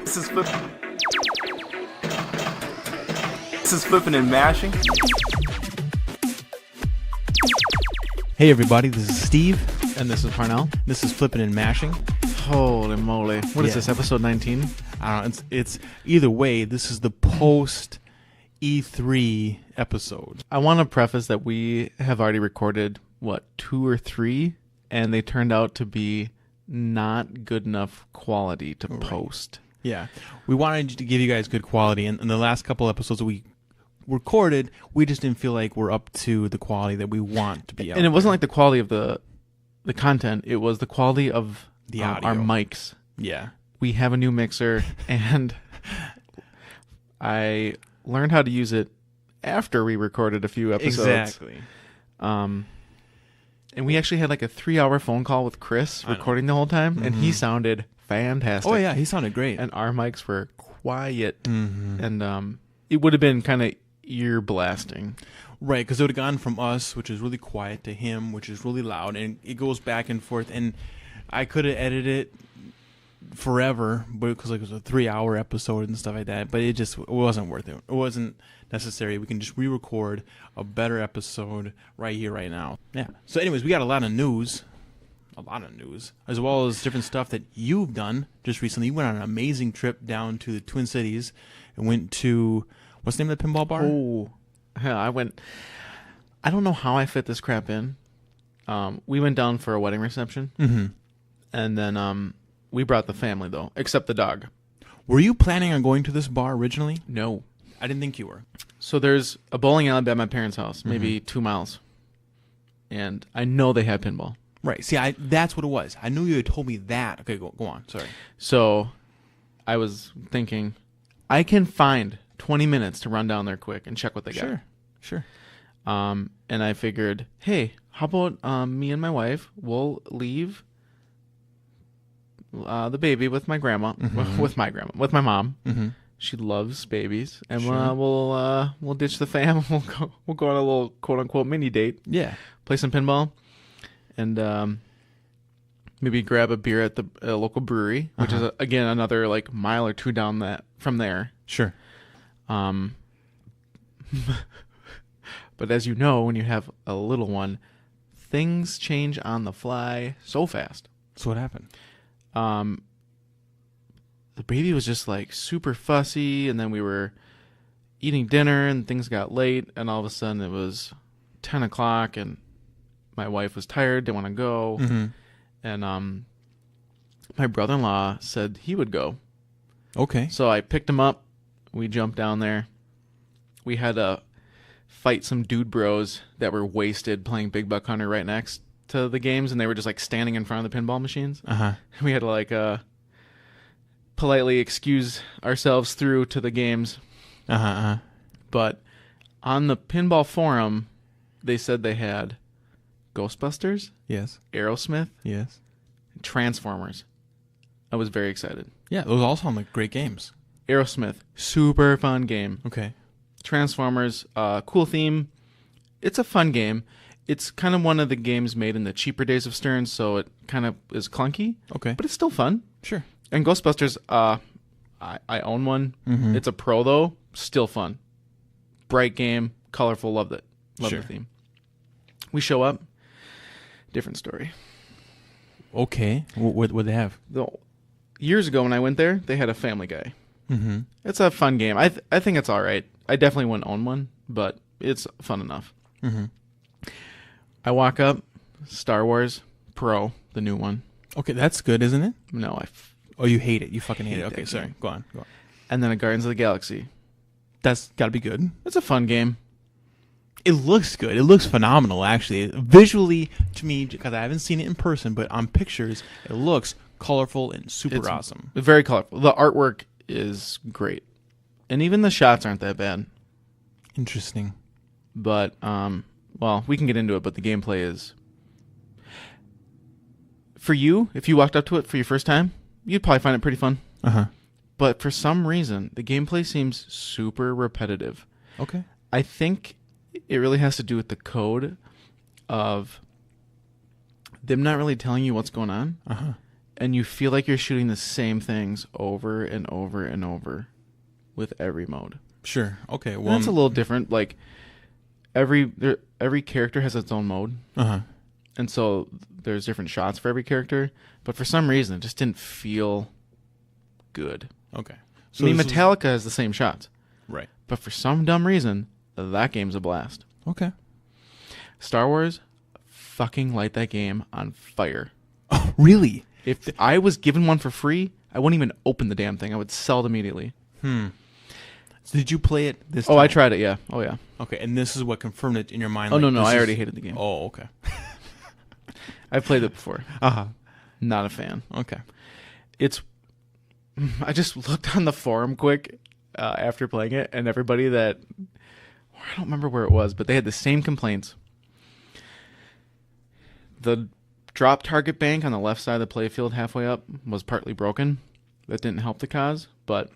This is flipping and mashing. Hey everybody, this is Steve. And this is Parnell. This is Flippin' and Mashing. Holy moly. What is this, episode 19? I don't know. It's either way, this is the post E3 episode. I want to preface that we have already recorded, 2 or 3? And they turned out to be not good enough quality to post. Yeah. We wanted to give you guys good quality. And in the last couple episodes that we recorded, we just didn't feel like we're up to the quality that we want to be out. And it wasn't like the quality of the content. It was the quality of the audio. Our mics. Yeah. We have a new mixer, and I learned how to use it after we recorded a few episodes. Exactly. And we actually had like a 3-hour phone call with Chris recording the whole time, and he sounded fantastic. Oh, yeah, he sounded great. And our mics were quiet, Mm-hmm. and it would have been kind of ear blasting. Right, because it would have gone from us, which is really quiet, to him, which is really loud, and it goes back and forth. And I could have edited it forever, but because it was a 3-hour episode and stuff like that. But it wasn't worth it. It wasn't necessary. We can just re-record a better episode right here, right now. Yeah. So, anyways, we got a lot of news, as well as different stuff that you've done just recently. You went on an amazing trip down to the Twin Cities and went to, what's the name of the pinball bar? Oh, yeah, I don't know how I fit this crap in. We went down for a wedding reception, and then we brought the family, though, except the dog. Were you planning on going to this bar originally? No. I didn't think you were. So there's a bowling alley by my parents' house, maybe 2 miles, and I know they have pinball. Right. See, that's what it was. I knew you had told me that. Okay, go on. Sorry. So I was thinking, I can find 20 minutes to run down there quick and check what they got. Sure. And I figured, hey, how about me and my wife, we'll leave the baby with my grandma, with my mom. Mm-hmm. She loves babies, and we'll ditch the fam. We'll go on a little quote unquote mini date. Yeah. Play some pinball, and maybe grab a beer at the local brewery, which is again another like mile or two down from there. Sure. But as you know, when you have a little one, things change on the fly so fast. So what happened? The baby was just like super fussy, and then we were eating dinner and things got late, and all of a sudden it was 10 o'clock and my wife was tired, didn't want to go. And my brother-in-law said he would go. Okay. So I picked him up. We jumped down there. We had to fight some dude bros that were wasted playing Big Buck Hunter right next to the games, and they were just like standing in front of the pinball machines. We had to like politely excuse ourselves through to the games. But on the pinball forum, they said they had Ghostbusters, yes, Aerosmith, yes, Transformers. I was very excited. Yeah, those all sound like great games. Aerosmith, super fun game. Okay. Transformers, cool theme. It's a fun game. It's kind of one of the games made in the cheaper days of Stern, so it kind of is clunky. Okay. But it's still fun. Sure. And Ghostbusters, I own one. It's a Pro, though. Still fun. Bright game. Colorful. Loved it. Love the theme. We show up. Different story. Okay. What would they have? Years ago when I went there, they had a Family Guy. Mm-hmm. It's a fun game. I think it's all right. I definitely wouldn't own one, but it's fun enough. Mm-hmm. I walk up, Star Wars Pro, the new one. Okay, that's good, isn't it? No, Oh, you hate it. You fucking hate it. Okay, that sorry. game. Go on. And then a Guardians of the Galaxy. That's got to be good. It's a fun game. It looks good. It looks phenomenal, actually. Visually, to me, because I haven't seen it in person, but on pictures, it looks colorful and super awesome. Very colorful. The artwork is great. And even the shots aren't that bad. Interesting. But, well, we can get into it, but the gameplay is... For you, if you walked up to it for your first time, you'd probably find it pretty fun. But for some reason, the gameplay seems super repetitive. Okay. I think it really has to do with the code of them not really telling you what's going on. and you feel like you're shooting the same things over and over and over with every mode. Sure. Okay. And Well, that's a little different. Like every character has its own mode, and so there's different shots for every character. But for some reason, it just didn't feel good. Okay. So I mean, Metallica has the same shots, right. but for some dumb reason, that game's a blast. Okay. Star Wars, fucking light that game on fire. Oh, really? If I was given one for free, I wouldn't even open the damn thing. I would sell it immediately. So did you play it this time? Oh, I tried it, yeah. Oh, yeah. Okay, and this is what confirmed it in your mind? Oh, like, no, I already hated the game. Oh, okay. I've played it before. Uh-huh. Not a fan. Okay. I just looked on the forum quick after playing it, and everybody that... I don't remember where it was, but they had the same complaints. The drop target bank on the left side of the playfield halfway up was partly broken. That didn't help the cause, but...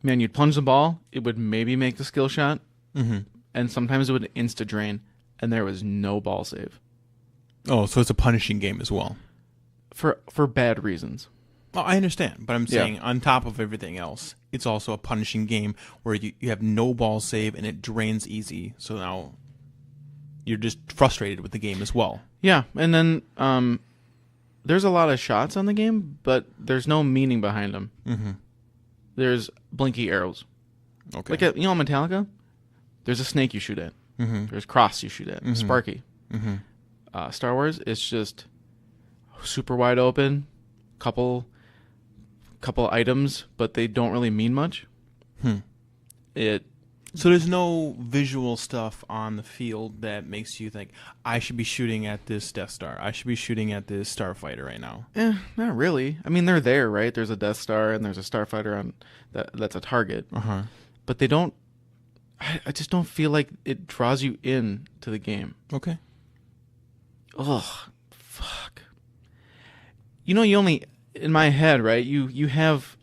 Man, you'd plunge the ball, it would maybe make the skill shot, and sometimes it would insta-drain, and there was no ball save. Oh, so it's a punishing game as well. For bad reasons. Oh, I understand, but I'm saying on top of everything else, it's also a punishing game where you have no ball save and it drains easy, so now you're just frustrated with the game as well. Yeah, and then there's a lot of shots on the game, but there's no meaning behind them. There's blinky arrows. Okay. Like at, Metallica, there's a snake you shoot at. There's cross you shoot at. Sparky. Star Wars, it's just super wide open. Couple items, but they don't really mean much. So there's no visual stuff on the field that makes you think, I should be shooting at this Death Star. I should be shooting at this Starfighter right now. Not really. I mean, they're there, right? There's a Death Star and there's a Starfighter on that's a target. But they don't... I just don't feel like it draws you in to the game. Okay. Ugh. Fuck. You only... In my head, right? You have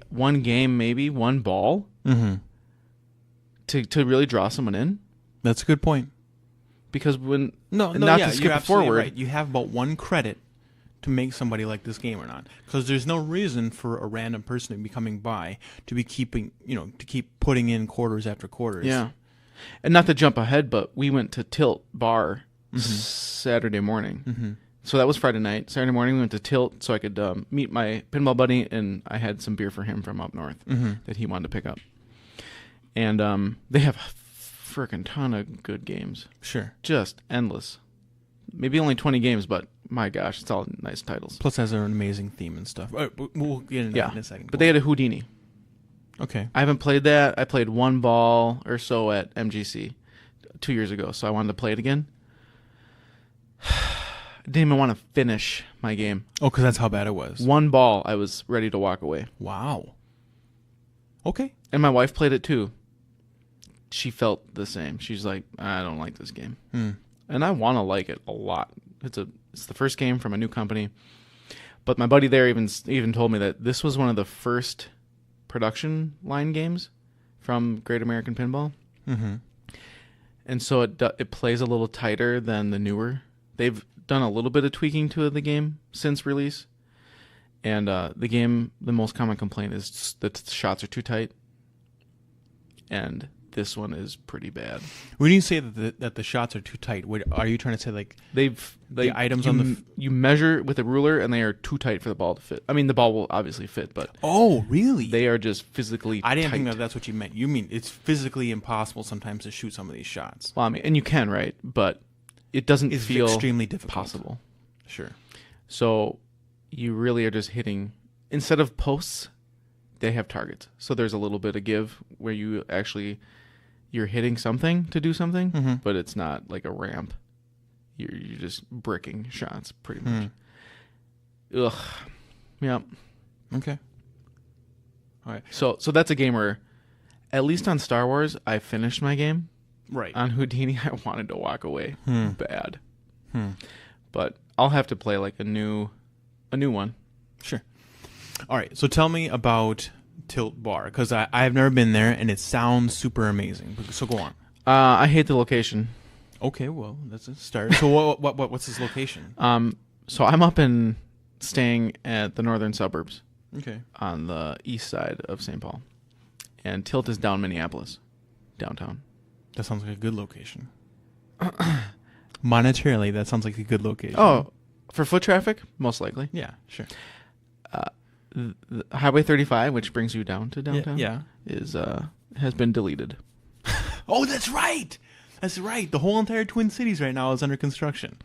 one game, maybe, one ball to really draw someone in. That's a good point. Because when... No, to skip you're absolutely forward. right. You have about one credit to make somebody like this game or not. Because there's no reason for a random person to be coming by to be keeping, to keep putting in quarters after quarters. Yeah. And not to jump ahead, but we went to Tilt Bar Saturday morning. So that was Friday night. Saturday morning we went to Tilt so I could meet my pinball buddy, and I had some beer for him from up north that he wanted to pick up. And they have a freaking ton of good games. Sure. Just endless. Maybe only 20 games, but my gosh, it's all nice titles. Plus has an amazing theme and stuff. We'll get into that in a second. But they had a Houdini. Okay. I haven't played that. I played one ball or so at MGC 2 years ago, so I wanted to play it again. I didn't even want to finish my game. Oh, because that's how bad it was. One ball, I was ready to walk away. Wow. Okay. And my wife played it too. She felt the same. She's like, I don't like this game. And I want to like it a lot. It's the first game from a new company. But my buddy there even told me that this was one of the first production line games from Great American Pinball. And so it plays a little tighter than the newer. They've done a little bit of tweaking to the game since release. And the most common complaint is that the shots are too tight. And this one is pretty bad. When you say that the shots are too tight, are you trying to say like the items on the... You measure with a ruler and they are too tight for the ball to fit. I mean, the ball will obviously fit, but... Oh, really? They are just physically I didn't tight. think that's what you meant. You mean it's physically impossible sometimes to shoot some of these shots. Well, I mean, and you can, right? But it doesn't feel extremely difficult. Possible. Sure. So you really are just hitting... Instead of posts, they have targets. So there's a little bit of give where you actually... You're hitting something to do something, but it's not like a ramp. You're just bricking shots, pretty much. Ugh. Yep. Okay. All right. So that's a game where, at least on Star Wars, I finished my game. Right. On Houdini, I wanted to walk away. Bad. But I'll have to play like a new one. Sure. All right. So tell me about Tilt Bar, because I've never been there and it sounds super amazing. So go on. I hate the location. Okay, well that's a start. So what's this location? So I'm staying at the northern suburbs Okay. on the east side of St. Paul. And Tilt is down Minneapolis, downtown. That sounds like a good location. Monetarily, that sounds like a good location. Oh, for foot traffic? Most likely. Yeah, sure. The Highway 35, which brings you down to downtown, Yeah. has been deleted. Oh, that's right. That's right. The whole entire Twin Cities right now is under construction.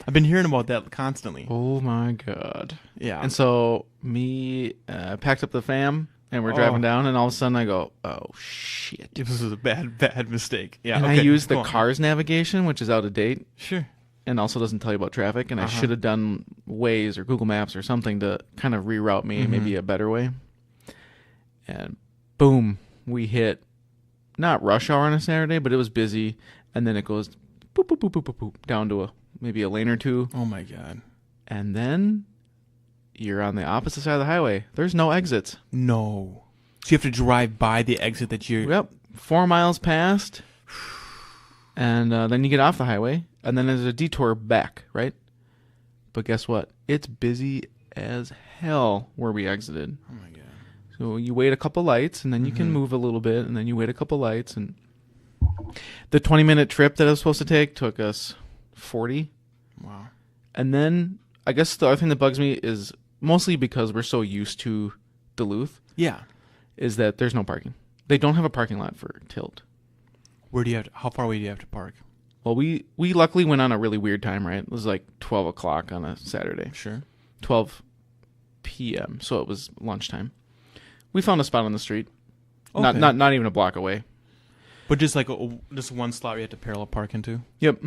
I've been hearing about that constantly. Oh, my God. Yeah. And so me packed up the fam, and we're driving down, and all of a sudden I go, oh, shit. This was a bad mistake. Yeah. And okay, I used the go on. car's navigation, which is out of date, Sure. and also doesn't tell you about traffic, and I should have done Waze or Google Maps or something to kind of reroute me maybe a better way. And boom, we hit not rush hour on a Saturday, but it was busy, and then it goes boop, boop, boop, boop, boop, boop, down to maybe a lane or two, Oh, my God. and then you're on the opposite side of the highway. There's no exits. No. So you have to drive by the exit that you're... Yep, 4 miles past, and then you get off the highway, and then there's a detour back, right? But guess what? It's busy as hell where we exited. Oh, my God. So you wait a couple lights, and then you can move a little bit, and then you wait a couple lights, and the 20-minute trip that I was supposed to take took us 40. Wow. And then I guess the other thing that bugs me is mostly because we're so used to Duluth, Yeah. is that there's no parking. They don't have a parking lot for Tilt. Where do you have to... How far away do you have to park? Well, we luckily went on a really weird time, right? It was like 12 o'clock on a Saturday. Sure. 12 p.m., so it was lunchtime. We found a spot on the street. Okay. Not even a block away. But just like just one slot you have to parallel park into? Yep.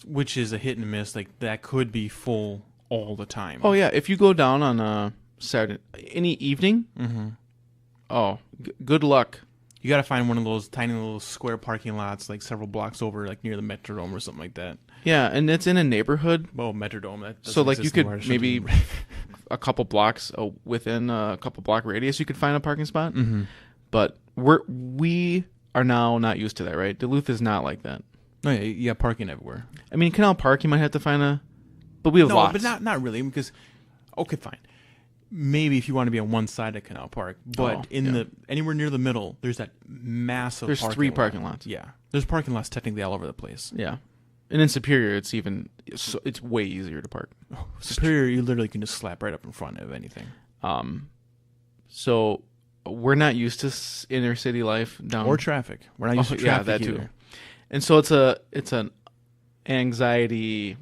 Which is a hit and miss. Like, that could be full all the time. Oh, yeah. If you go down on a Saturday, any evening, good luck. You got to find one of those tiny little square parking lots, like several blocks over, like near the Metrodome or something like that. Yeah, and it's in a neighborhood. Oh, Metrodome. That So, like, you exist could anymore. It maybe shouldn't. a couple blocks within a couple block radius, you could find a parking spot. Mm-hmm. But we are now not used to that, right? Duluth is not like that. Oh, yeah, you got parking everywhere. I mean, Canal Park, you might have to find but we have No, lots. but not really, because... Okay, fine. Maybe if you want to be on one side of Canal Park, but anywhere near the middle, there's that massive There's parking 3 lot. parking lots. Yeah. There's parking lots technically all over the place. Yeah. And in Superior, it's way easier to park. Superior, you literally can just slap right up in front of anything. So we're not used to inner city life down Or traffic. We're not used to traffic that either. too. And so it's an anxiety.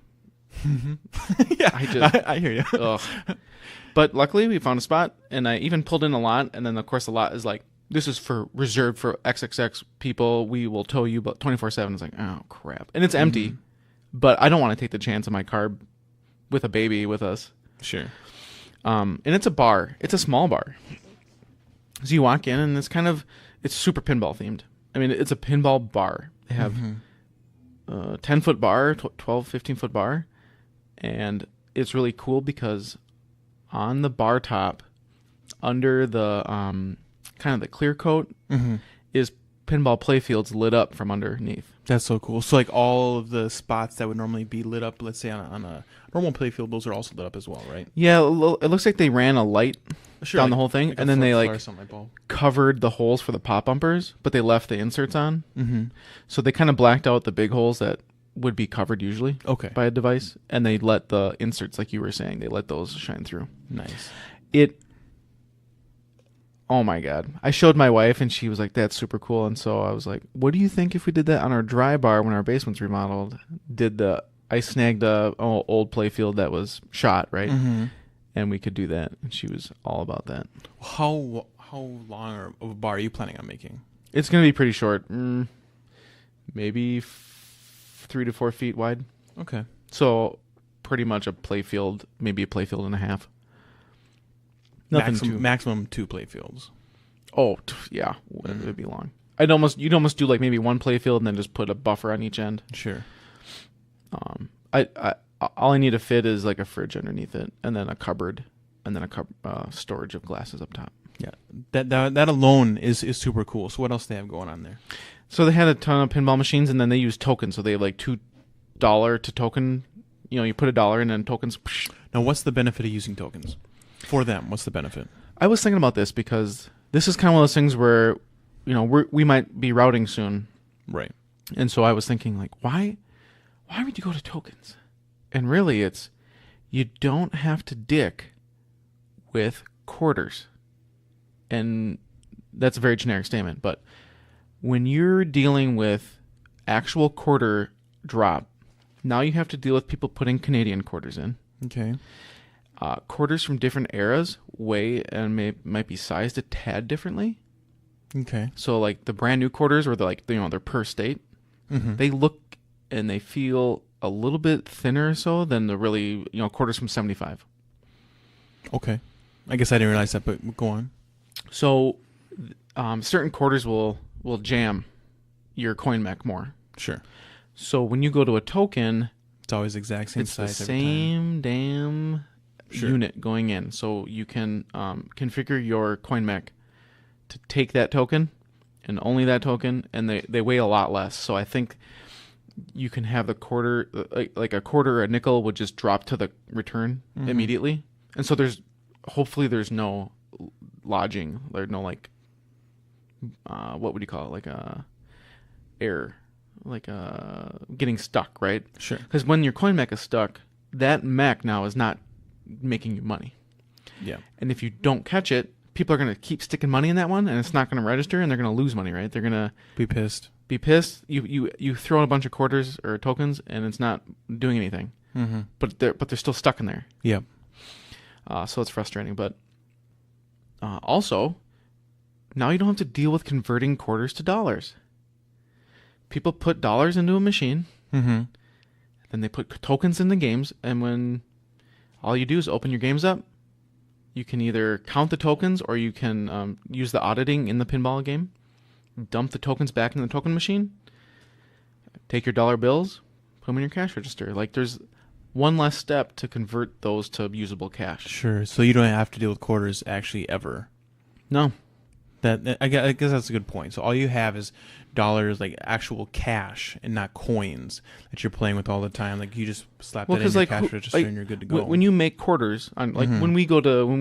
Yeah, I hear you. Ugh. But luckily we found a spot, and I even pulled in a lot, and then of course the lot is like, this is reserved for XXX people. We will tow you, but 24/7. It's like, oh crap, and it's empty. But I don't want to take the chance of my car with a baby with us. Sure. And it's a bar. It's a small bar. So you walk in, and it's super pinball themed. I mean, it's a pinball bar. They have 10-foot bar, 12, 15-foot bar, and it's really cool because on the bar top, under the kind of the clear coat, is pinball playfields lit up from underneath. That's so cool. So like all of the spots that would normally be lit up, let's say on a normal playfield, those are also lit up as well, right? Yeah, it looks like they ran a light Sure, down like- the whole thing, like a and then they like fluorescent light bulb. covered the holes for the pop bumpers, but they left the inserts on. Mm-hmm. So they kind of blacked out the big holes that would be covered usually Okay. by a device, and they let the inserts, like you were saying, they let those shine through. Nice. Oh my God. I showed my wife, and she was like, that's super cool. And so I was like, what do you think if we did that on our dry bar when our basement's remodeled? I snagged a old playfield that was shot, right? Mm-hmm. And we could do that. And she was all about that. How long of a bar are you planning on making? It's going to be pretty short. Maybe 3 to 4 feet wide. Okay. So pretty much a playfield, maybe a playfield and a half. Maximum 2 playfields. Oh, yeah. It would be long. You'd almost do like maybe one playfield and then just put a buffer on each end. Sure. All I need to fit is like a fridge underneath it, and then a cupboard, and then a storage of glasses up top. Yeah. That alone is super cool. So what else do they have going on there? So they had a ton of pinball machines, and then they use tokens. So they have like $2 to token you put $1 and then tokens. Psh. Now, what's the benefit of using tokens for them? What's the benefit? I was thinking about this because this is kind of one of those things where, we might be routing soon. Right. And so I was thinking, like, why would you go to tokens? And really, it's you don't have to dick with quarters. And that's a very generic statement, but when you're dealing with actual quarter drop, now you have to deal with people putting Canadian quarters in. Okay. Quarters from different eras weigh and might be sized a tad differently. Okay. So, like, the brand new quarters, where they're per state, they look and they feel a little bit thinner or so than the really, quarters from 75. Okay. I guess I didn't realize that, but go on. So, certain quarters will jam your coin mech more. Sure. So when you go to a token, It's always the exact same it's size the every time. same damn unit going in. So you can configure your coin mech to take that token and only that token, and they weigh a lot less. So I think you can have the quarter, like a quarter or a nickel would just drop to the return immediately. And so hopefully there's no lodging. There's no what would you call it? Like error. Like getting stuck, right? Sure. Because when your coin mech is stuck, that mech now is not making you money. Yeah. And if you don't catch it, people are going to keep sticking money in that one, and it's not going to register, and they're going to lose money, right? They're going to Be pissed. You throw in a bunch of quarters or tokens, and it's not doing anything. Mm-hmm. But they're still stuck in there. Yep. So it's frustrating. But also, now you don't have to deal with converting quarters to dollars. People put dollars into a machine, Mm-hmm. then they put tokens in the games, and when all you do is open your games up, you can either count the tokens or you can use the auditing in the pinball game, dump the tokens back in the token machine, take your dollar bills, put them in your cash register. Like, there's one less step to convert those to usable cash. Sure. So you don't have to deal with quarters actually ever. No. I guess that's a good point. So all you have is dollars, like actual cash, and not coins that you're playing with all the time. Like, you just slap that in your cash register and you're good to go. When you make quarters, when we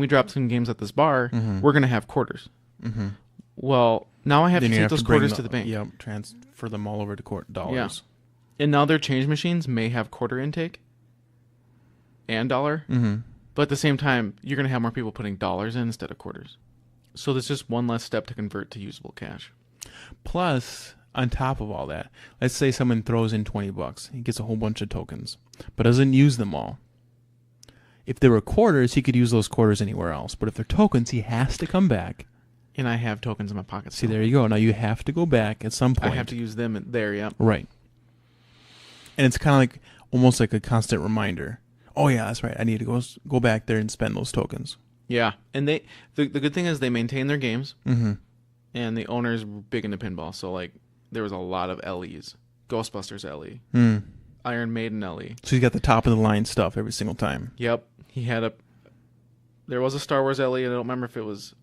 drop some games at this bar, we're gonna have quarters. Mm-hmm. Well, now I have Then to you take those bring quarters to the bank. Yep. Transfer them all over to dollars. And now their change machines may have quarter intake and dollar, Mm-hmm. but at the same time, you're gonna have more people putting dollars in instead of quarters. So there's just one less step to convert to usable cash. Plus, on top of all that, let's say someone throws in $20. He gets a whole bunch of tokens, but doesn't use them all. If there were quarters, he could use those quarters anywhere else. But if they're tokens, he has to come back. And I have tokens in my pocket. See, there you go. Now you have to go back at some point. I have to use them there, yeah. Right. And it's kind of like almost like a constant reminder. Oh yeah, that's right. I need to go back there and spend those tokens. Yeah, and the good thing is they maintain their games, Mm-hmm. and the owner's big into pinball. So, like, there was a lot of LEs. Ghostbusters LE. Mm. Iron Maiden LE. So he's got the top of the line stuff every single time. Yep. There was a Star Wars LE, and I don't remember if it was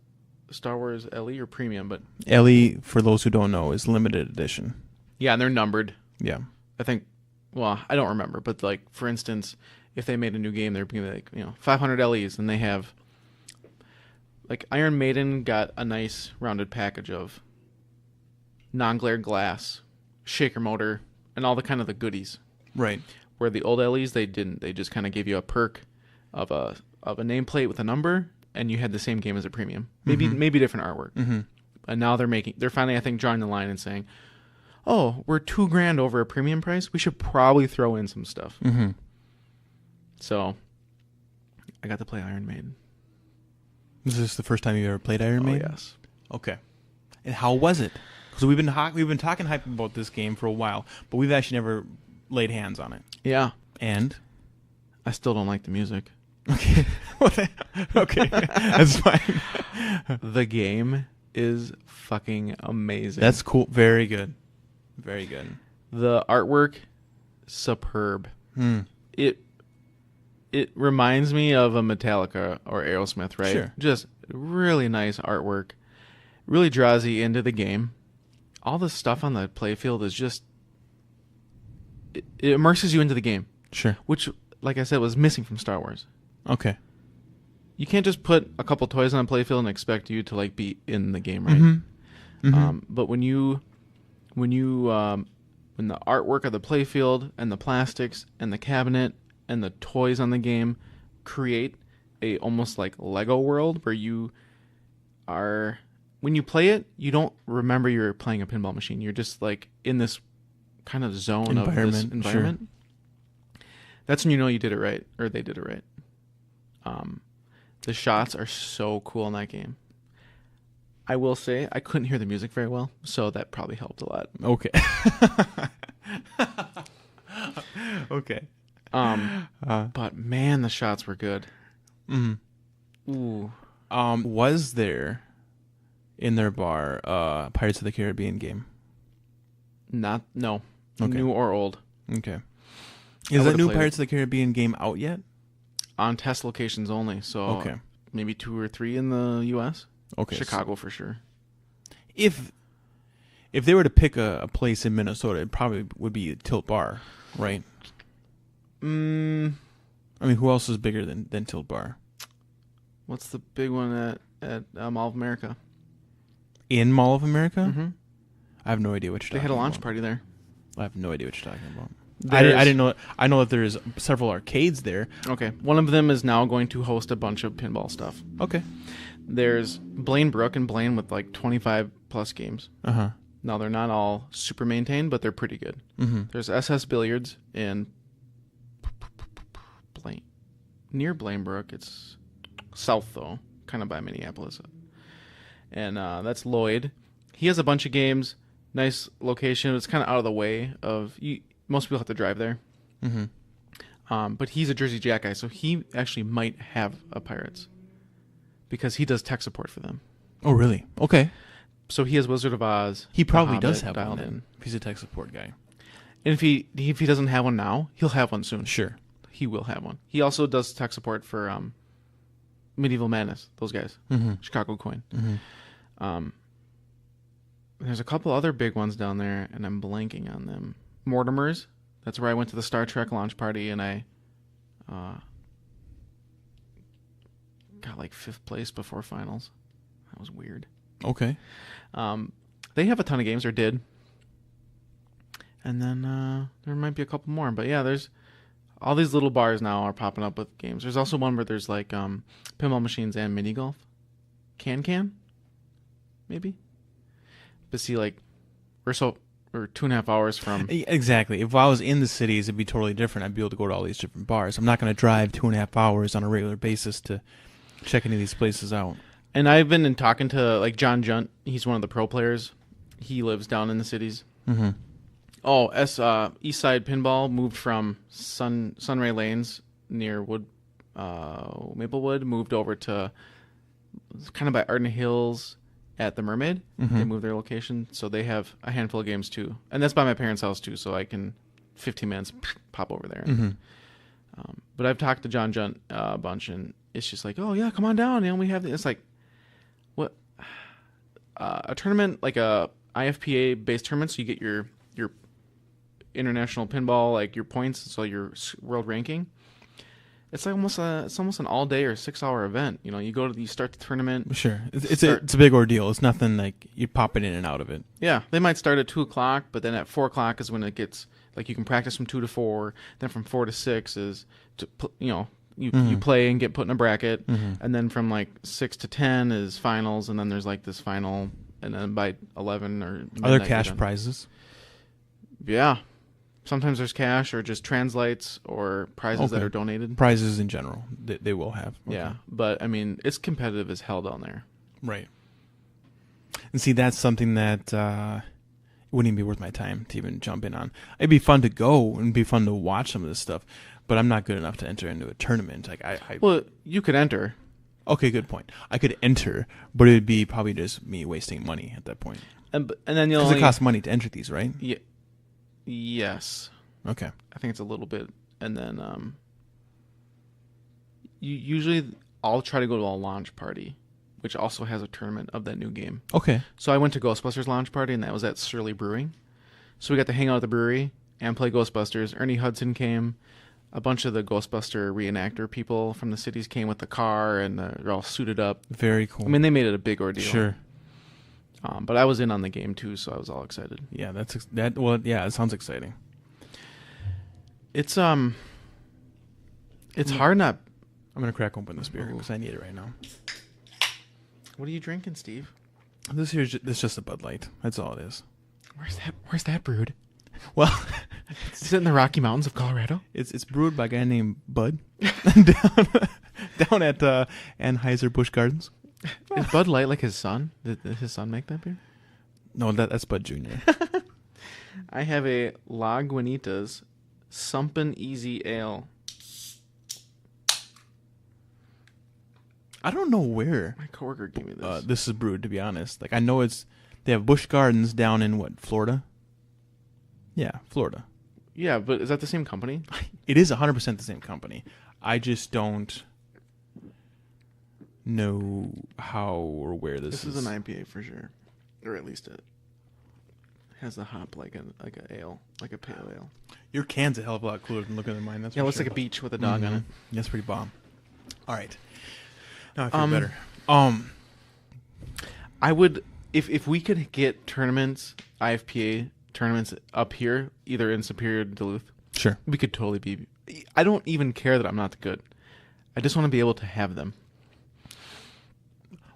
Star Wars LE or Premium, but... LE, for those who don't know, is limited edition. Yeah, and they're numbered. Yeah. I think... Well, I don't remember, but, like, for instance, if they made a new game, they're going to be like, 500 LEs, and they have... Like, Iron Maiden got a nice rounded package of non-glare glass, shaker motor, and all the goodies. Right. Where the old LEs, they didn't. They just kind of gave you a perk of a nameplate with a number, and you had the same game as a premium. Maybe different artwork. Mm-hmm. And now they're finally, I think, drawing the line and saying, oh, we're $2,000 over a premium price. We should probably throw in some stuff. Mm-hmm. So, I got to play Iron Maiden. Was this the first time you ever played Iron Maiden? Oh, yes. Okay. And how was it? Because we've been talking hype about this game for a while, but we've actually never laid hands on it. Yeah. And? I still don't like the music. Okay. Okay. That's fine. The game is fucking amazing. That's cool. Very good. Very good. The artwork, superb. It reminds me of a Metallica or Aerosmith, right? Sure. Just really nice artwork. Really draws you into the game. All the stuff on the playfield is just... It immerses you into the game. Sure. Which like I said, was missing from Star Wars. Okay. You can't just put a couple toys on a playfield and expect you to like be in the game, right? Mm-hmm. Mm-hmm. But when the artwork of the playfield and the plastics and the cabinet and the toys on the game create a almost like Lego world where you are, when you play it, you don't remember you're playing a pinball machine. You're just like in this kind of zone of this environment. Sure. That's when you know you did it right, or they did it right. The shots are so cool in that game. I will say I couldn't hear the music very well, so that probably helped a lot. Okay. Okay. But man, the shots were good. Mm-hmm. Ooh. Was there in their bar Pirates of the Caribbean game? No. Okay. New or old. Okay. Is that new Pirates of the Caribbean game out yet? On test locations only, so okay. Maybe 2 or 3 in the U.S. Okay. Chicago for sure. If they were to pick a place in Minnesota, it probably would be a Tilt Bar, right? I mean, who else is bigger than Tilt Bar? What's the big one at Mall of America? In Mall of America? Mm-hmm. I have no idea what you're talking about. They had a launch party there. I have no idea what you're talking about. I didn't know. I know that there's several arcades there. Okay. One of them is now going to host a bunch of pinball stuff. Okay. There's Blaine Brook and Blaine with like 25 plus games. Uh-huh. Now, they're not all super maintained, but they're pretty good. Mm-hmm. There's SS Billiards in near Blaine Brook. It's south, though, kind of by Minneapolis. And that's Lloyd. He has a bunch of games. Nice location. It's kind of out of the way of... most people have to drive there. Mm-hmm. But he's a Jersey Jack guy, so he actually might have a Pirates. Because he does tech support for them. Oh, really? Okay. So he has Wizard of Oz. He probably does have dialed one in. if he's a tech support guy. And if he doesn't have one now, he'll have one soon. Sure. He will have one. He also does tech support for Medieval Madness, those guys. Mm-hmm. Chicago Coin. Mm-hmm. There's a couple other big ones down there, and I'm blanking on them. Mortimer's. That's where I went to the Star Trek launch party, and I got like 5th place before finals. That was weird. Okay. They have a ton of games, or did. And then there might be a couple more. But yeah, there's all these little bars now are popping up with games. There's also one where there's like pinball machines and mini golf. Can? Maybe? But see, like, we're 2.5 hours from... Exactly. If I was in the cities, it'd be totally different. I'd be able to go to all these different bars. I'm not going to drive 2.5 hours on a regular basis to check any of these places out. And I've been talking to, like, John Junt. He's one of the pro players. He lives down in the cities. Mm-hmm. Oh, Eastside Pinball moved from Sunray Lanes near Maplewood, moved over to kind of by Arden Hills at the Mermaid. Mm-hmm. They moved their location, so they have a handful of games too. And that's by my parents' house too, so I can 15 minutes pop over there. Mm-hmm. But I've talked to John Junt a bunch, and it's just like, oh yeah, come on down. We have it's like, what, a tournament, like a IFPA based tournament, so you get your international pinball, like your points, so your world ranking. It's like almost an all day or 6-hour event. You start the tournament. Sure, it's a big ordeal. It's nothing like you popping in and out of it. Yeah, they might start at 2:00, but then at 4:00 is when it gets like you can practice from 2 to 4. Then from 4 to 6 is you play and get put in a bracket, and then from like 6 to 10 is finals, and then there's like this final, and then by 11 or are there cash prizes? Yeah. Sometimes there's cash or just translates or prizes that are donated. Prizes in general, they will have. Okay. Yeah, but I mean, it's competitive as hell down there. Right. And see, that's something that it wouldn't even be worth my time to even jump in on. It'd be fun to go and be fun to watch some of this stuff, but I'm not good enough to enter into a tournament. Like well, you could enter. Okay, good point. I could enter, but it would be probably just me wasting money at that point. And then because it costs money to enter these, right? Yeah. Yes. Okay. I think it's a little bit, and then usually I'll try to go to a launch party, which also has a tournament of that new game. Okay. So I went to Ghostbusters launch party, and that was at Surly Brewing. So we got to hang out at the brewery and play Ghostbusters. Ernie Hudson came. a bunch of the Ghostbuster reenactor people from the cities came with the car, and they're all suited up. Very cool. I mean, they made it a big ordeal. Sure. But I was in on the game too, so I was all excited. Yeah, well, yeah, it sounds exciting. It's hard not. I'm gonna crack open this beer because I need it right now. What are you drinking, Steve? This is just a Bud Light. That's all it is. Where's that brewed? Well, Is it in the Rocky Mountains of Colorado? it's brewed by a guy named Bud down at Anheuser-Busch Gardens. Is Bud Light like his son? Did his son make that beer? No, that's Bud Jr. I have a Lagunitas Sumpin' Easy Ale. I don't know where My coworker gave me this. this is brewed, to be honest. Like, I know they have Busch Gardens down in Florida? Yeah, Florida. Yeah, but is that the same company? It is 100% the same company. I just don't know how or where this is. This is an IPA for sure, or at least it has the hop like an ale, like a pale ale. Your can's a hell of a lot cooler than looking at mine. That's Yeah, for looks sure. like a beach with a dog on it. That's pretty bomb. All right, now I feel better. I would if we could get tournaments, IFPA tournaments up here, either in Superior or Duluth. Sure. We could totally be. I don't even care that I'm not good. I just want to be able to have them.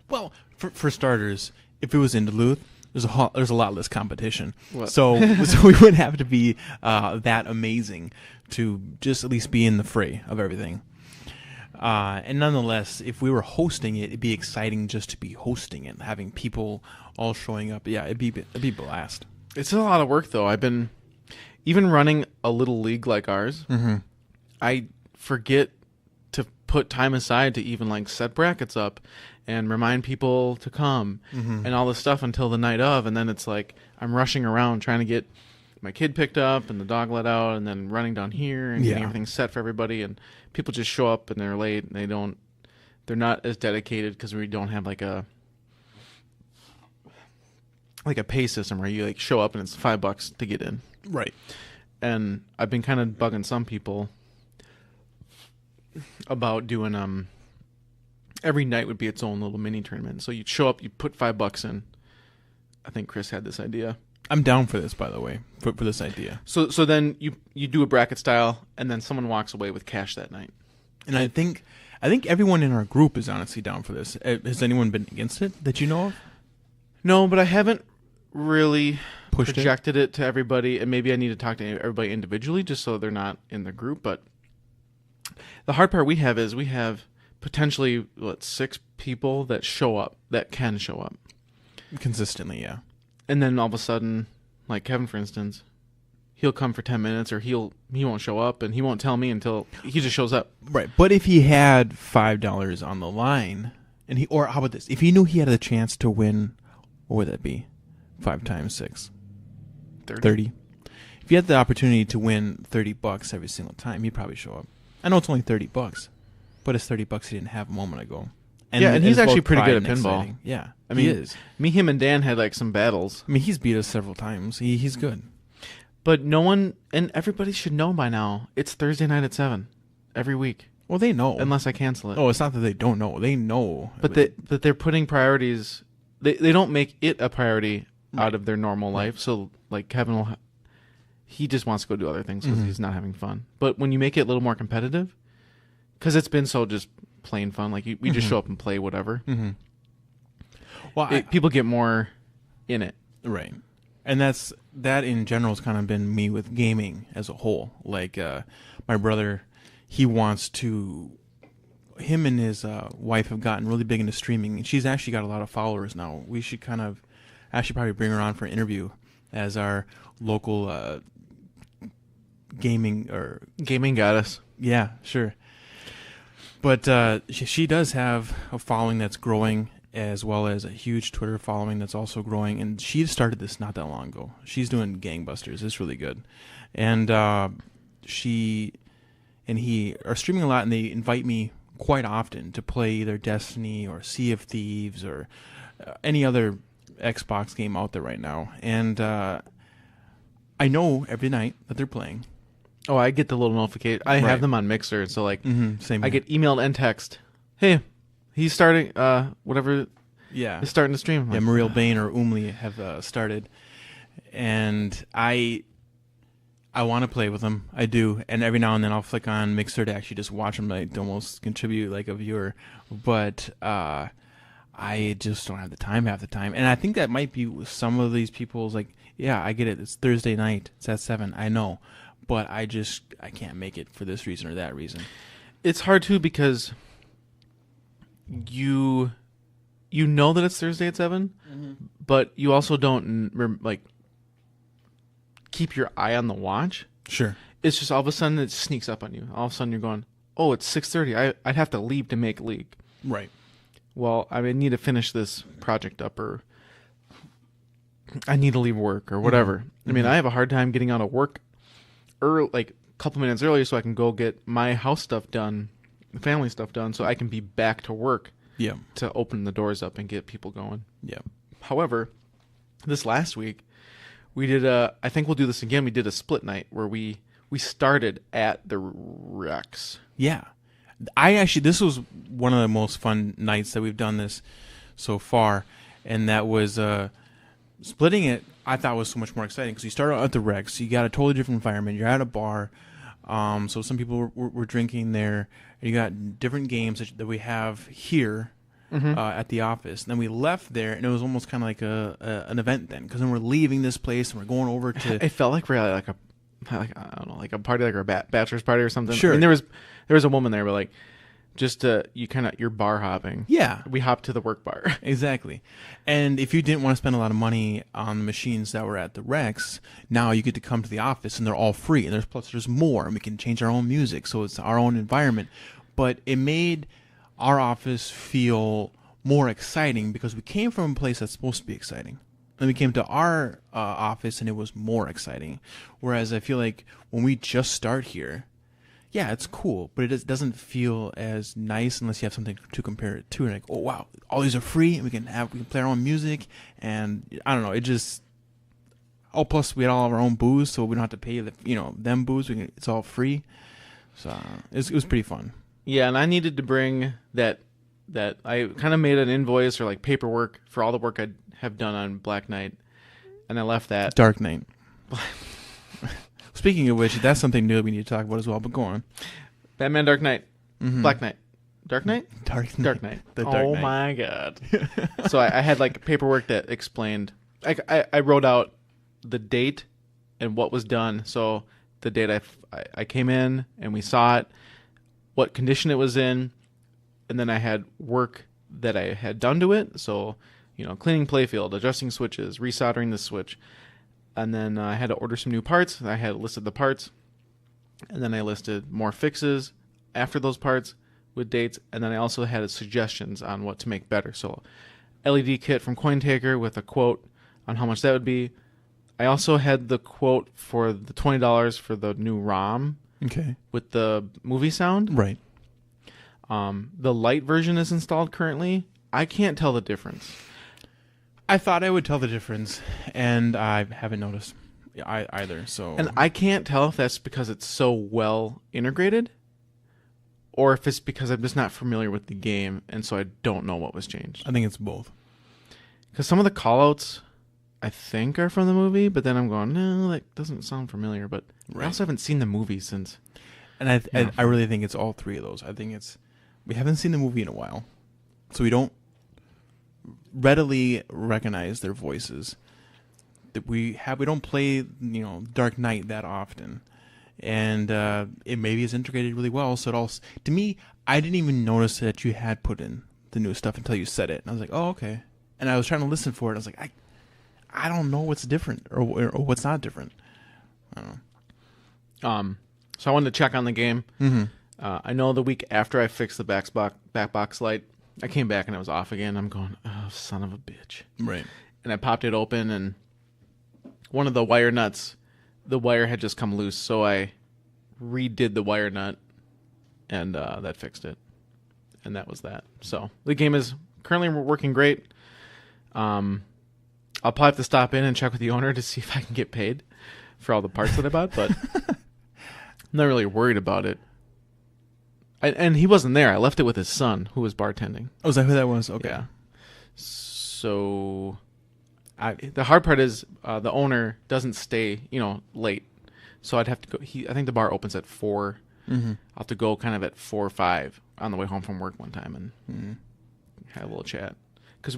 Well, for starters, if it was in Duluth, there's a lot less competition. What? So we wouldn't have to be that amazing to just at least be in the fray of everything. And nonetheless, if we were hosting it, it'd be exciting just to be hosting it, having people all showing up. Yeah, it'd be blast. It's a lot of work, though. I've been even running a little league like ours. Mm-hmm. I forget to put time aside to even like set brackets up and remind people to come and all this stuff until the night of, and then it's like I'm rushing around trying to get my kid picked up and the dog let out, and then running down here and getting everything set for everybody, and people just show up and they're late and they're not as dedicated because we don't have like a pay system where you like show up and it's $5 to get in. Right. And I've been kind of bugging some people about doing every night would be its own little mini tournament. So you'd show up, you put $5 in. I think Chris had this idea. I'm down for this, by the way, for this idea. So then you do a bracket style, and then someone walks away with cash that night. And I think everyone in our group is honestly down for this. Has anyone been against it that you know of? No, but I haven't really Pushed projected it to everybody, and maybe I need to talk to everybody individually just so they're not in the group. But the hard part we have is we have potentially 6 people that can show up Consistently, yeah. and then all of a sudden, like Kevin for instance, he'll come for 10 minutes or he won't show up, and he won't tell me until he just shows up. Right, but if he had $5 on the line, or how about this? If he knew he had a chance to win, what would that be? 5 times 6, 30. If he had the opportunity to win $30 every single time, he'd probably show up. I know it's only $30, but it's $30 he didn't have a moment ago. And he's it's actually both pretty pride good at and pinball. exciting. Yeah, I mean, he is. Me, him, and Dan had like some battles. I mean, he's beat us several times. He's good. But no one, and everybody should know by now, it's Thursday night at 7 every week. Well, they know. Unless I cancel it. Oh, it's not that they don't know. They know. But they're putting priorities. They don't make it a priority out of their normal life. So like Kevin he just wants to go do other things because he's not having fun. But when you make it a little more competitive, because it's been so just plain fun, like we just show up and play whatever. Mm-hmm. Well, people get more in it. Right. And that in general has kind of been me with gaming as a whole. Like my brother, him and his wife have gotten really big into streaming, and she's actually got a lot of followers now. We should kind of actually probably bring her on for an interview as our local gaming goddess. Yeah, sure. But she does have a following that's growing, as well as a huge Twitter following that's also growing. And she started this not that long ago. She's doing gangbusters. It's really good. And she and he are streaming a lot, and they invite me quite often to play either Destiny or Sea of Thieves or any other Xbox game out there right now. And I know every night that they're playing. Oh, I get the little notification. I Right. have them on Mixer, so like Same. I here. get emailed and text. Hey, he's starting. Whatever yeah. is starting to stream. I'm Yeah, like, Muriel Bain or Umli have started, and I want to play with them. I do, and every now and then I'll flick on Mixer to actually just watch them, like to almost contribute like a viewer. But I just don't have the time half the time, and I think that might be some of these people's like, yeah, I get it. It's Thursday night. It's at 7. I know, but I can't make it for this reason or that reason. It's hard too because you know that it's Thursday at 7, but you also don't like keep your eye on the watch. Sure. It's just all of a sudden it sneaks up on you. All of a sudden you're going, oh, it's 6:30. I'd have to leave to make league. Right. Well, I need to finish this project up, or I need to leave work, or whatever. I mean, I have a hard time getting out of work early, like a couple minutes earlier, so I can go get my house stuff done, family stuff done, so I can be back to work Yeah. to open the doors up and get people going. Yeah. However, this last week we did I think we'll do this again. We did a split night where we started at the Rex. Yeah. This was one of the most fun nights that we've done this so far, and that was splitting it. I thought was so much more exciting because you start out at the Rex, you got a totally different environment. You're at a bar, so some people were drinking there. You got different games that we have here at the office. And then we left there, and it was almost kind of like an event then, because then we're leaving this place and we're going over to. It felt like we're at I don't know, like a party, like our bachelor's party or something. Sure. And there was a woman there, but like just you're bar hopping. Yeah. We hopped to the work bar. Exactly. And if you didn't want to spend a lot of money on the machines that were at the Rex, now you get to come to the office and they're all free. And there's more, and we can change our own music, so it's our own environment. But it made our office feel more exciting because we came from a place that's supposed to be exciting. And we came to our office and it was more exciting. Whereas I feel like when we just start here, yeah, it's cool, but it doesn't feel as nice unless you have something to compare it to. And like, oh wow, all these are free, and we can play our own music, and I don't know, it just. Oh, plus we had all of our own booze, so we don't have to pay them booze. It's all free, so it was pretty fun. Yeah, and I needed to bring that I kind of made an invoice or like paperwork for all the work I have done on Black Knight, and I left that. Dark Knight. Speaking of which, that's something new we need to talk about as well. But go on. Batman Dark Knight, Black Knight, Dark Knight, Dark Knight. Dark Knight. The Dark Knight. My god! So I had like paperwork that explained. I wrote out the date and what was done. So the date I came in and we saw it, what condition it was in, and then I had work that I had done to it. So cleaning playfield, adjusting switches, resoldering the switch. And then I had to order some new parts. I had listed the parts. And then I listed more fixes after those parts with dates. And then I also had suggestions on what to make better. So LED kit from CoinTaker with a quote on how much that would be. I also had the quote for the $20 for the new ROM Okay. with the movie sound. Right. The light version is installed currently. I can't tell the difference. I thought I would tell the difference, and I haven't noticed either. So, And I can't tell if that's because it's so well integrated, or if it's because I'm just not familiar with the game, and so I don't know what was changed. I think it's both. Because some of the callouts, I think, are from the movie, but then I'm going, no, that doesn't sound familiar. But I Right. also haven't seen the movie since. And I really think it's all three of those. I think we haven't seen the movie in a while, so we don't readily recognize their voices. That we don't play Dark Knight that often, and it maybe is integrated really well. So it all to me, I didn't even notice that you had put in the new stuff until you said it, and I was like, oh okay. And I was trying to listen for it. I was like, I don't know what's different or what's not different. I don't know. So I wanted to check on the game. Mm-hmm. I know the week after I fixed the back box light, I came back and it was off again. I'm going, oh, son of a bitch. Right. And I popped it open, and one of the wire nuts, the wire had just come loose. So I redid the wire nut, and that fixed it. And that was that. So the game is currently working great. I'll probably have to stop in and check with the owner to see if I can get paid for all the parts that I bought. But I'm not really worried about it. And he wasn't there. I left it with his son, who was bartending. Oh, is that who that was? Okay. Yeah. So, the hard part is the owner doesn't stay, late. So I'd have to go. I think the bar opens at 4. Mm-hmm. I'll have to go kind of at 4 or 5 on the way home from work one time and have a little chat. Because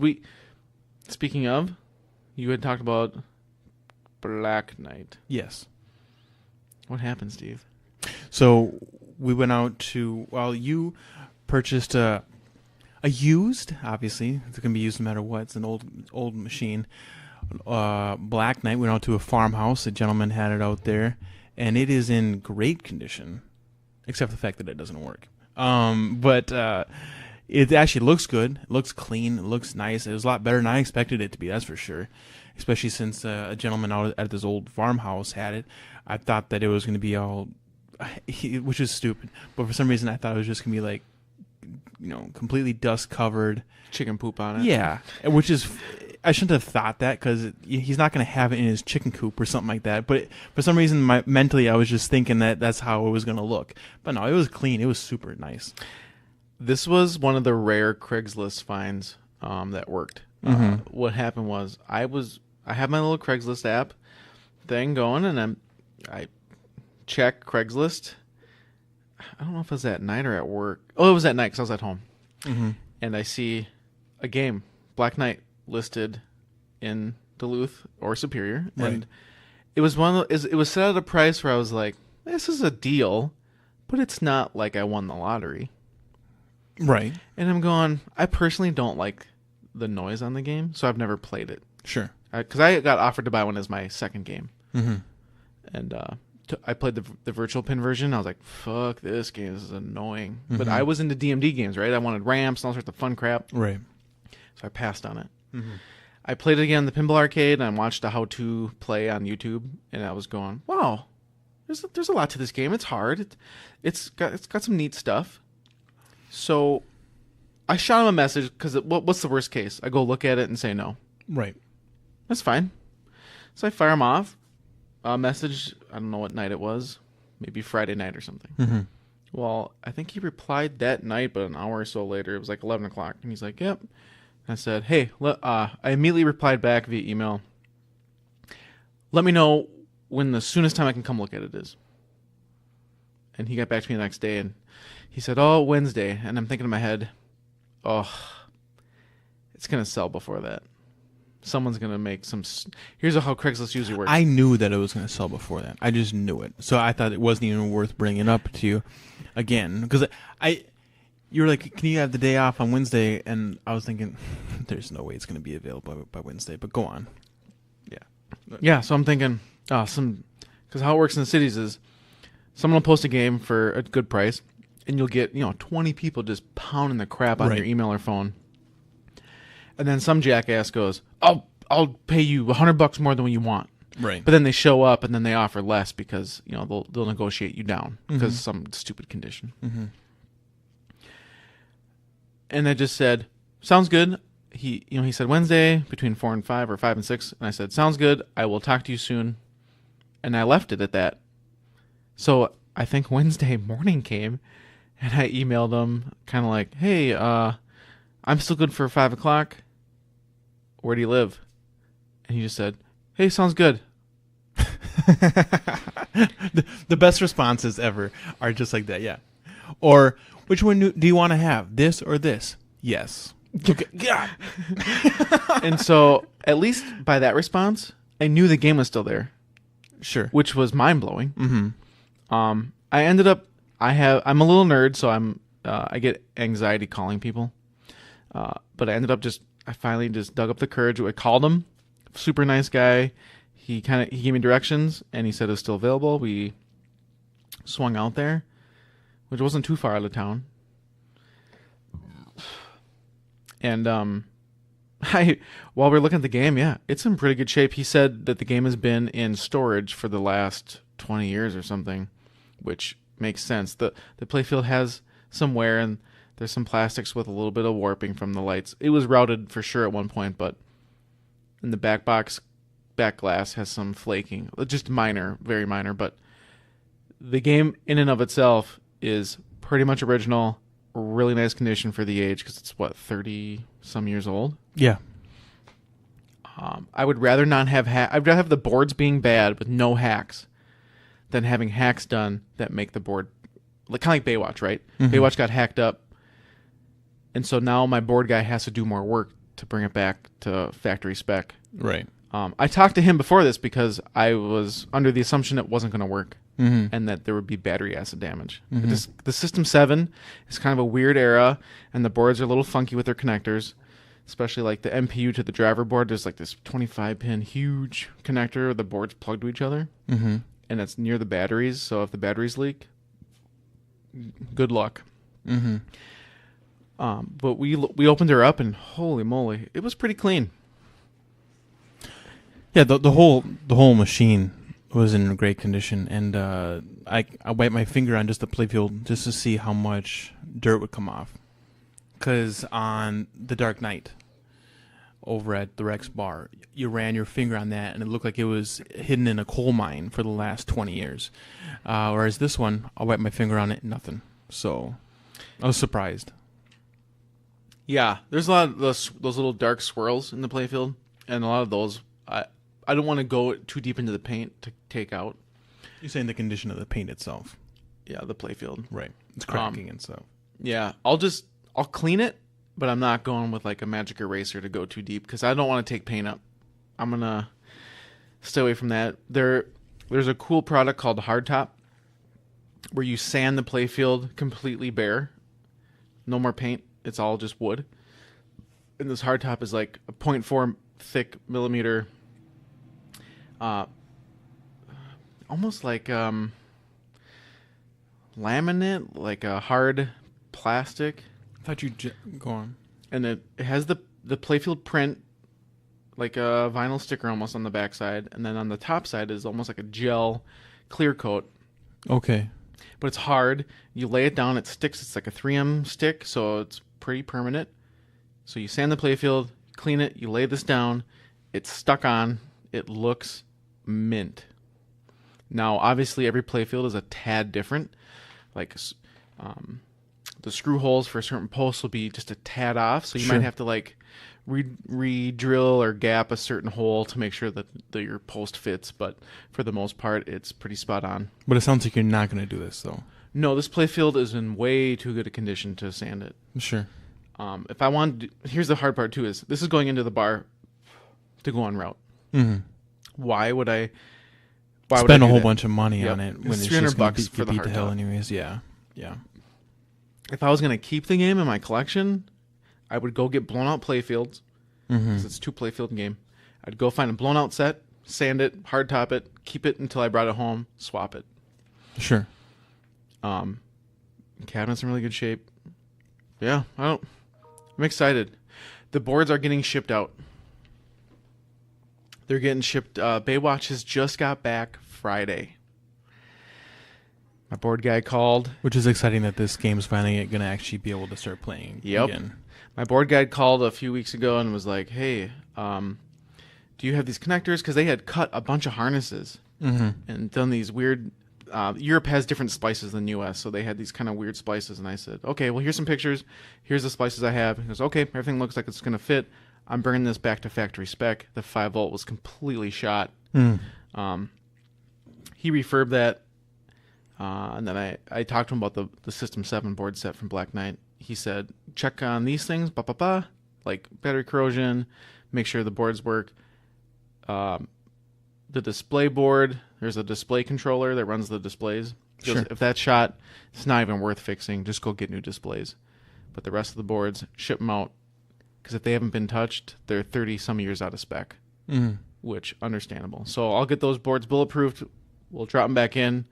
speaking of, you had talked about Black Knight. Yes. What happened, Steve? So we went out to. Well, you purchased a used. Obviously, it's gonna be used no matter what. It's an old machine. Black Knight. We went out to a farmhouse. A gentleman had it out there, and it is in great condition, except for the fact that it doesn't work. But it actually looks good. It looks clean. It looks nice. It was a lot better than I expected it to be. That's for sure. Especially since a gentleman out at this old farmhouse had it. I thought that it was going to be all, which is stupid. But for some reason, I thought it was just going to be like, completely dust covered. Chicken poop on it. Yeah, which is, I shouldn't have thought that because he's not going to have it in his chicken coop or something like that. But for some reason, mentally, I was just thinking that that's how it was going to look. But no, it was clean. It was super nice. This was one of the rare Craigslist finds that worked. What happened was I have my little Craigslist app thing going, and I check Craigslist. I don't know if it was at night or at work. Oh, it was at night because I was at home. Mm-hmm. And I see a game, Black Knight, listed in Duluth or Superior. Right. And it was it was set at a price where I was like, this is a deal, but it's not like I won the lottery. Right. And I'm going, I personally don't like the noise on the game, so I've never played it. Sure. Because I got offered to buy one as my second game. Mm-hmm. And I played the virtual pin version. I was like, fuck this game. This is annoying. But I was into DMD games, right? I wanted ramps and all sorts of fun crap. Right. So I passed on it. Mm-hmm. I played it again in the Pinball Arcade, and I watched a how-to play on YouTube, and I was going, wow, there's a lot to this game. It's hard. It's got some neat stuff. So I shot him a message, because what's the worst case? I go look at it and say no. Right. That's fine. So I fire him off. A message, I don't know what night it was. Maybe Friday night or something. Mm-hmm. Well, I think he replied that night, but an hour or so later, it was like 11 o'clock. And he's like, yep. And I said, hey, I immediately replied back via email. Let me know when the soonest time I can come look at it is. And he got back to me the next day, and he said, oh, Wednesday. And I'm thinking in my head, oh, it's going to sell before that. Someone's going to make some... Here's how Craigslist usually works. I knew that it was going to sell before that. I just knew it. So I thought it wasn't even worth bringing up to you again. Because you were like, can you have the day off on Wednesday? And I was thinking, there's no way it's going to be available by Wednesday. But go on. Yeah. Yeah, so I'm thinking, because how it works in the cities is someone will post a game for a good price, and you'll get 20 people just pounding the crap on your email or phone. And then some jackass goes, I'll pay you $100 more than what you want. Right. But then they show up and then they offer less because they'll negotiate you down because of some stupid condition. Mm-hmm. And I just said, sounds good. He said Wednesday between 4 and 5 or 5 and 6, and I said, sounds good. I will talk to you soon. And I left it at that. So I think Wednesday morning came, and I emailed him kind of like, hey, I'm still good for 5 o'clock. Where do you live? And he just said, hey, sounds good. The best responses ever are just like that, yeah. Or, which one do you want to have, this or this? Yes. Okay. Yeah. And so, at least by that response, I knew the game was still there. Sure. Which was mind-blowing. Mm-hmm. I ended up, I'm a little nerd, so I get anxiety calling people. But I finally just dug up the courage. I called him. Super nice guy. He gave me directions, and he said it was still available. We swung out there, which wasn't too far out of town. And while we were looking at the game, yeah, it's in pretty good shape. He said that the game has been in storage for the last 20 years or something, which makes sense. The playfield has some wear, and there's some plastics with a little bit of warping from the lights. It was routed for sure at one point, but in the back glass has some flaking. Just minor, very minor, but the game in and of itself is pretty much original, really nice condition for the age, because it's, 30 some years old? Yeah. I would rather not have I'd rather have the boards being bad with no hacks than having hacks done that make the board, kind of like Baywatch, right? Mm-hmm. Baywatch got hacked up, and so now my board guy has to do more work to bring it back to factory spec. Right. I talked to him before this because I was under the assumption it wasn't going to work, and that there would be battery acid damage. The System 7 is kind of a weird era, and the boards are a little funky with their connectors, especially like the MPU to the driver board. There's like this 25-pin huge connector where the boards plug to each other, and it's near the batteries, so if the batteries leak, good luck. But we opened her up, and holy moly, it was pretty clean. Yeah, the whole machine was in great condition, and I wiped my finger on just the playfield just to see how much dirt would come off. Because on the Dark Knight over at the Rex Bar, you ran your finger on that, and it looked like it was hidden in a coal mine for the last 20 years. Whereas this one, I wiped my finger on it, nothing. So I was surprised. Yeah, there's a lot of those little dark swirls in the playfield, and a lot of those I don't want to go too deep into the paint to take out. You're saying the condition of the paint itself. Yeah, the playfield. Right. It's cracking and stuff. Yeah, I'll clean it, but I'm not going with like a magic eraser to go too deep because I don't want to take paint up. I'm going to stay away from that. There's a cool product called Hardtop where you sand the playfield completely bare. No more paint. It's all just wood. And this Hardtop is like a 0.4 thick millimeter, almost like laminate, like a hard plastic. I thought you'd go on. And it has the playfield print, like a vinyl sticker almost on the backside, and then on the top side is almost like a gel clear coat. Okay. But it's hard. You lay it down, it sticks. It's like a 3M stick, so it's pretty permanent. So you sand the playfield, clean it, you lay this down, it's stuck on, it looks mint. Now, obviously, every playfield is a tad different. Like, the screw holes for certain posts will be just a tad off, so you might have to like re-drill or gap a certain hole to make sure that your post fits. But for the most part, it's pretty spot on. But it sounds like you're not going to do this, though. No, this playfield is in way too good a condition to sand it. Sure. If I want, here's the hard part too: is this is going into the bar to go on route. Mm-hmm. Why would I spend a whole bunch of money on it when it's it's just going $300 to for the beat the hell Hardtop. anyways? Yeah. If I was going to keep the game in my collection, I would go get blown out playfields because it's 2 playfield game. I'd go find a blown out set, sand it, hardtop it, keep it until I brought it home, swap it. Sure. Cabinet's in really good shape. Yeah, I'm excited. The boards are getting shipped out. They're getting shipped. Baywatch has just got back Friday. My board guy called. Which is exciting that this game's finally going to actually be able to start playing again. My board guy called a few weeks ago and was like, hey, do you have these connectors? Because they had cut a bunch of harnesses and done these weird... Europe has different splices than U.S., so they had these kind of weird splices. And I said, okay, well, here's some pictures. Here's the splices I have. He goes, okay, everything looks like it's going to fit. I'm bringing this back to factory spec. The 5-volt was completely shot. He refurbed that. And then I talked to him about the System 7 board set from Black Knight. He said, check on these things, like battery corrosion, make sure the boards work. The display board, there's a display controller that runs the displays. He goes, if that's shot, it's not even worth fixing. Just go get new displays. But the rest of the boards, ship them out. Because if they haven't been touched, they're 30-some years out of spec. Which, understandable. So I'll get those boards bulletproofed. We'll drop them back in.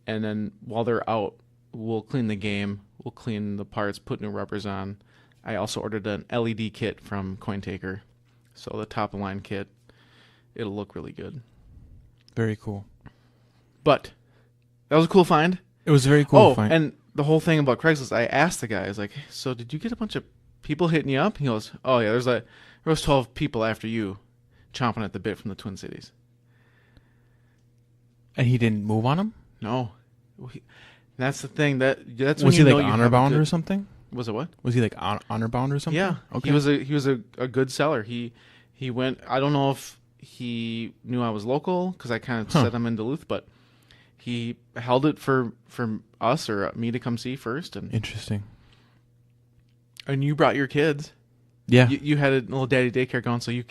And then while they're out, we'll clean the game. We'll clean the parts, put new rubbers on. I also ordered an LED kit from CoinTaker. So the top-of-the-line kit, it'll look really good. Very cool. But that was a cool find. It was a very cool find. And the whole thing about Craigslist, I asked the guy, I was like, so did you get a bunch of people hitting you up? He goes, oh, yeah, there was 12 people after you chomping at the bit from the Twin Cities. And he didn't move on him? No. That's the thing. That's when Was he you know like you honor have a bound good- or something? Was it what? Was he like honor bound or something? Yeah. Okay. He was a good seller. He went. I don't know if he knew I was local because I kind of set him in Duluth, but he held it for us or me to come see first, and Interesting. you brought your kids. Yeah. You had a little daddy daycare going, so you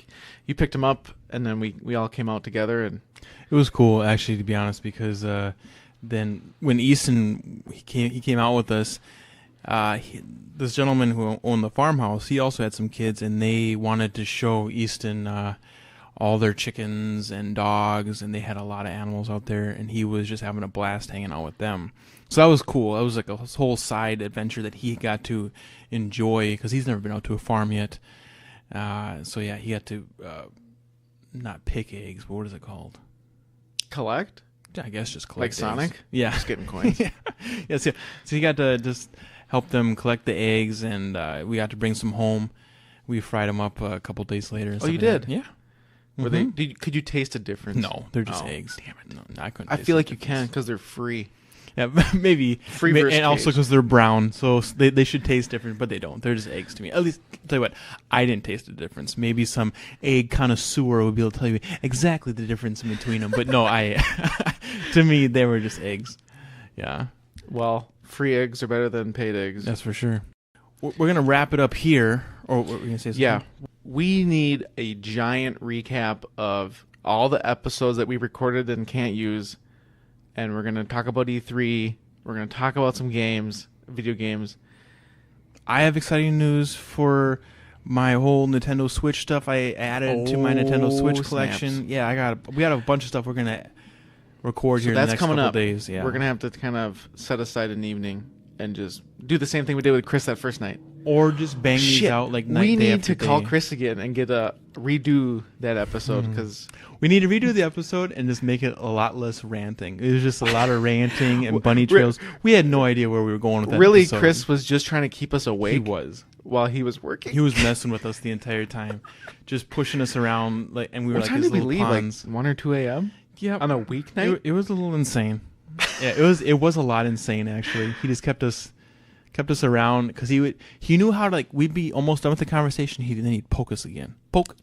picked him up, and then we all came out together, and It was cool, actually, to be honest, because then when Easton he came out with us, this gentleman who owned the farmhouse, he also had some kids, and they wanted to show Easton all their chickens and dogs, and they had a lot of animals out there, and he was just having a blast hanging out with them. So that was cool. That was like a whole side adventure that he got to enjoy because he's never been out to a farm yet. So yeah, he got to not pick eggs, but what is it called? collect I guess just collect like eggs. Sonic. Yeah, Just getting coins. yeah. So he got to just help them collect the eggs, and we got to bring some home. We fried them up a couple days later. And Oh, stuff you like that. did? Yeah. Were they? Could you taste a difference? No, they're just Oh, eggs. damn it. No, I couldn't. I taste feel the like you can difference. because they're free. Yeah, maybe. Free and versus also cage. because they're brown, so they should taste different, but they don't. They're just eggs to me. At least, I'll tell you what, I didn't taste the difference. Maybe some egg connoisseur would be able to tell you exactly the difference in between them. But no, to me, they were just eggs. Yeah, Well, free eggs are better than paid eggs. that's for sure. We're going to wrap it up here. Or we're going to say something? Yeah. We need a giant recap of all the episodes that we recorded and can't use. And we're going to talk about E3. We're going to talk about some games, video games. I have exciting news for my whole Nintendo Switch stuff I added to my Nintendo Switch snaps. collection. Yeah, we got a bunch of stuff we're going to record So here in the that's next coming couple up. days. Yeah. We're going to have to kind of set aside an evening and just do the same thing we did with Chris that first night. Or just bang these out like night we day need after to call day. Chris again and redo that episode because We need to redo the episode and just make it a lot less ranting. It was just a lot of ranting and bunny trails. We had no idea where we were going with that really episode. Chris was just trying to keep us He awake was. while he was working. He was messing with us the entire time, just pushing us around like, and we were What like time these did we little leave? pawns. Like 1 or 2 a.m. Yeah, on a weeknight. It was a little insane. Yeah, it was a lot insane actually. He just kept us around because he knew how to, like, we'd be almost done with the conversation. Then he'd poke us again,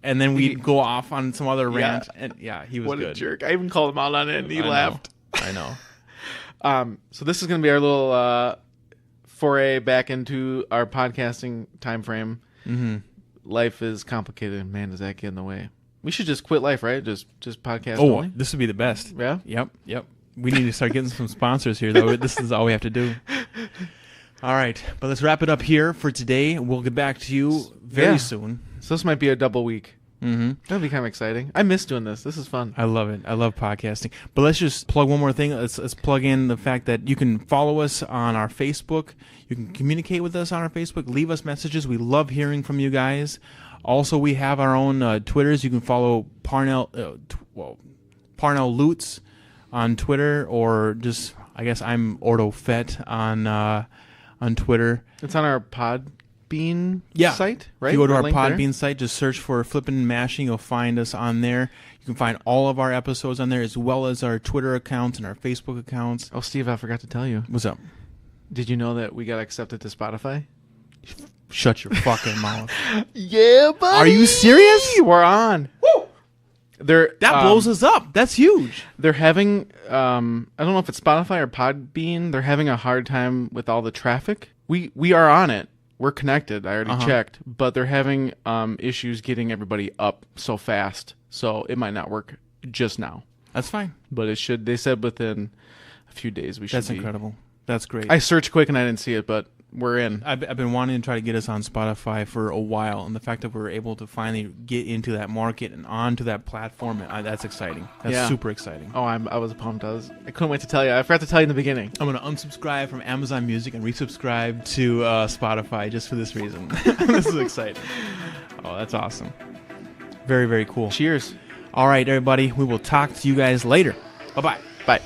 and then we'd go off on some other rant. And yeah, he was What good. a jerk! I even called him out on it, and he I know. laughed. I know. So this is going to be our little foray back into our podcasting time frame. Mm-hmm. Life is complicated, and man, does that get in the way. We should just quit life, right? Just podcast. Oh, only? this would be the best. Yeah. Yep. We need to start getting some sponsors here, though. This is all we have to do. All right, but let's wrap it up here for today. We'll get back to you very Yeah. soon. So this might be a double week. Mm-hmm. That'd be kind of exciting. I miss doing this. This is fun. I love it. I love podcasting. But let's just plug one more thing. Let's plug in the fact that you can follow us on our Facebook. You can communicate with us on our Facebook. Leave us messages. We love hearing from you guys. Also, we have our own Twitters. You can follow Parnell Lutz on Twitter, or just, I guess I'm Ordo Fett on Twitter. It's on our Podbean site, right? If you go to our Link there? Podbean site, just search for Flippin' and Mashing. You'll find us on there. You can find all of our episodes on there, as well as our Twitter accounts and our Facebook accounts. Oh, Steve, I forgot to tell you. What's up? Did you know that we got accepted to Spotify? Shut your fucking mouth. Yeah, buddy. Are you serious? We're on. Woo! That blows us up. That's huge. They're having, I don't know if it's Spotify or Podbean. They're having a hard time with all the traffic. We are on it. We're connected. I already checked, but they're having issues getting everybody up so fast. So it might not work just now, That's fine. but it should. They said within a few days we should. That's incredible. That's great. I searched quick and I didn't see it, but we're in. I've been wanting to try to get us on Spotify for a while, and the fact that we're able to finally get into that market and onto that platform, that's exciting. That's super exciting. Oh, I was pumped. I couldn't wait to tell you. I forgot to tell you in the beginning. I'm going to unsubscribe from Amazon Music and resubscribe to Spotify just for this reason. This is exciting. Oh, that's awesome. Very, very cool. Cheers. All right, everybody. We will talk to you guys later. Bye-bye. Bye.